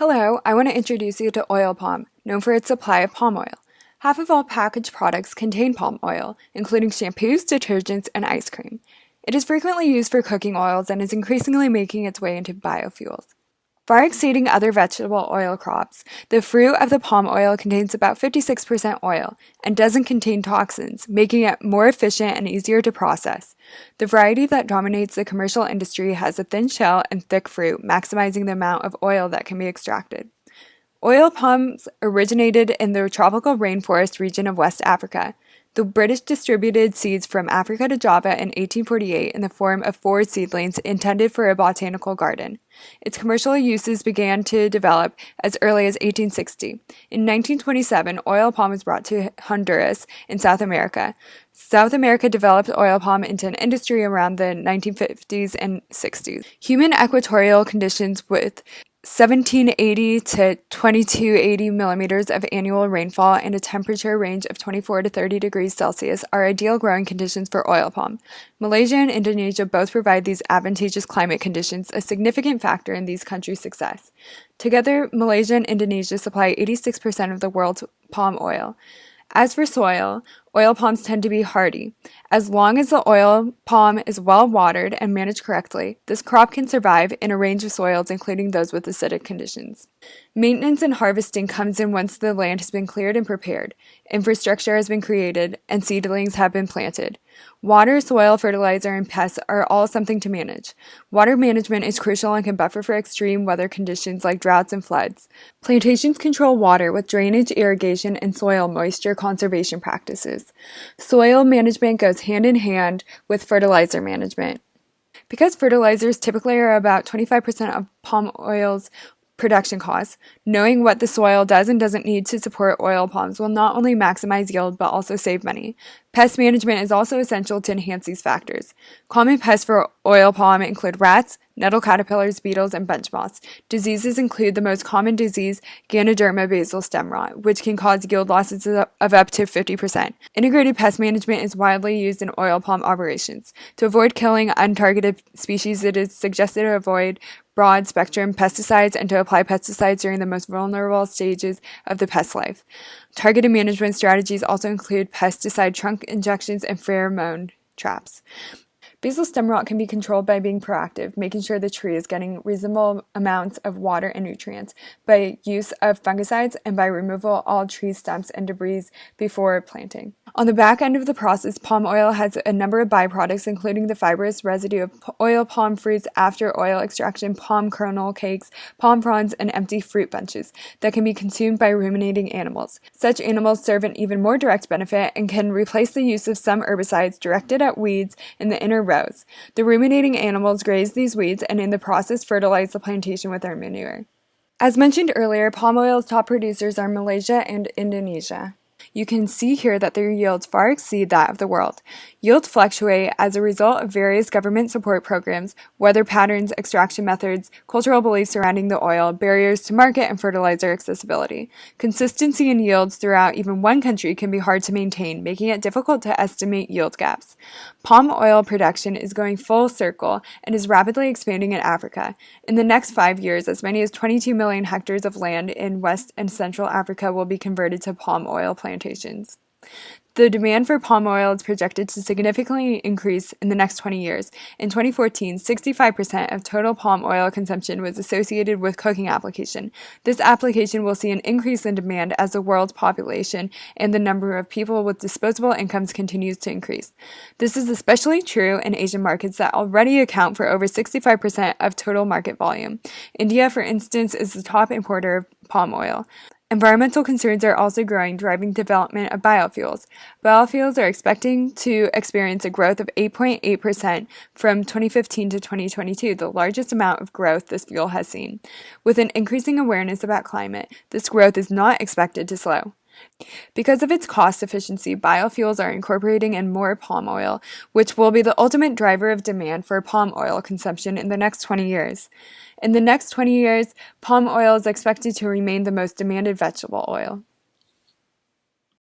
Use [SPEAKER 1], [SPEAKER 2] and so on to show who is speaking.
[SPEAKER 1] Hello, I want to introduce you to oil palm, known for its supply of palm oil. Half of all packaged products contain palm oil, including shampoos, detergents, and ice cream. It is frequently used for cooking oils and is increasingly making its way into biofuels. Far exceeding other vegetable oil crops, the fruit of the palm oil contains about 56% oil and doesn't contain toxins, making it more efficient and easier to process. The variety that dominates the commercial industry has a thin shell and thick fruit, maximizing the amount of oil that can be extracted. Oil palms originated in the tropical rainforest region of West Africa. The British distributed seeds from Africa to Java in 1848 in the form of 4 seedlings intended for a botanical garden. Its commercial uses began to develop as early as 1860. In 1927, oil palm was brought to Honduras in South America. South America developed oil palm into an industry around the 1950s and 60s. Humid equatorial conditions with 1780 to 2280 millimeters of annual rainfall and a temperature range of 24 to 30 degrees Celsius are ideal growing conditions for oil palm. Malaysia and Indonesia both provide these advantageous climate conditions, a significant factor in these countries' success. Together, Malaysia and Indonesia supply 86% of the world's palm oil. As for soil, oil palms tend to be hardy. As long as the oil palm is well watered and managed correctly, this crop can survive in a range of soils, including those with acidic conditions. Maintenance and harvesting comes in once the land has been cleared and prepared, infrastructure has been created, and seedlings have been planted. Water, soil, fertilizer, and pests are all something to manage. Water management is crucial and can buffer for extreme weather conditions like droughts and floods. Plantations control water with drainage, irrigation, and soil moisture conservation practices. Soil management goes hand in hand with fertilizer management. Because fertilizers typically are about 25% of palm oil's production costs, knowing what the soil does and doesn't need to support oil palms will not only maximize yield but also save money. Pest management is also essential to enhance these factors. Common pests for oil palm include rats, nettle caterpillars, beetles, and bench moths. Diseases include the most common disease, Ganoderma basal stem rot, which can cause yield losses of up to 50%. Integrated pest management is widely used in oil palm operations. To avoid killing untargeted species, it is suggested to avoid broad-spectrum pesticides and to apply pesticides during the most vulnerable stages of the pest life. Targeted management strategies also include pesticide trunk injections and pheromone traps. Basal stem rot can be controlled by being proactive, making sure the tree is getting reasonable amounts of water and nutrients, by use of fungicides, and by removal of all tree stumps and debris before planting. On the back end of the process, palm oil has a number of byproducts, including the fibrous residue of oil palm fruits after oil extraction, palm kernel cakes, palm fronds, and empty fruit bunches that can be consumed by ruminating animals. Such animals serve an even more direct benefit and can replace the use of some herbicides directed at weeds in the inner rows. The ruminating animals graze these weeds and in the process fertilize the plantation with their manure. As mentioned earlier, palm oil's top producers are Malaysia and Indonesia. You can see here that their yields far exceed that of the world. Yields fluctuate as a result of various government support programs, weather patterns, extraction methods, cultural beliefs surrounding the oil, barriers to market, and fertilizer accessibility. Consistency in yields throughout even one country can be hard to maintain, making it difficult to estimate yield gaps. Palm oil production is going full circle and is rapidly expanding in Africa. In the next 5 years, as many as 22 million hectares of land in West and Central Africa will be converted to palm oil plantations. The demand for palm oil is projected to significantly increase in the next 20 years. In 2014, 65% of total palm oil consumption was associated with cooking application. This application will see an increase in demand as the world's population and the number of people with disposable incomes continues to increase. This is especially true in Asian markets that already account for over 65% of total market volume. India, for instance, is the top importer of palm oil. Environmental concerns are also growing, driving development of biofuels. Biofuels are expecting to experience a growth of 8.8% from 2015 to 2022, the largest amount of growth this fuel has seen. With an increasing awareness about climate, this growth is not expected to slow. Because of its cost efficiency, biofuels are incorporating in more palm oil, which will be the ultimate driver of demand for palm oil consumption in the next 20 years. In the next 20 years, palm oil is expected to remain the most demanded vegetable oil.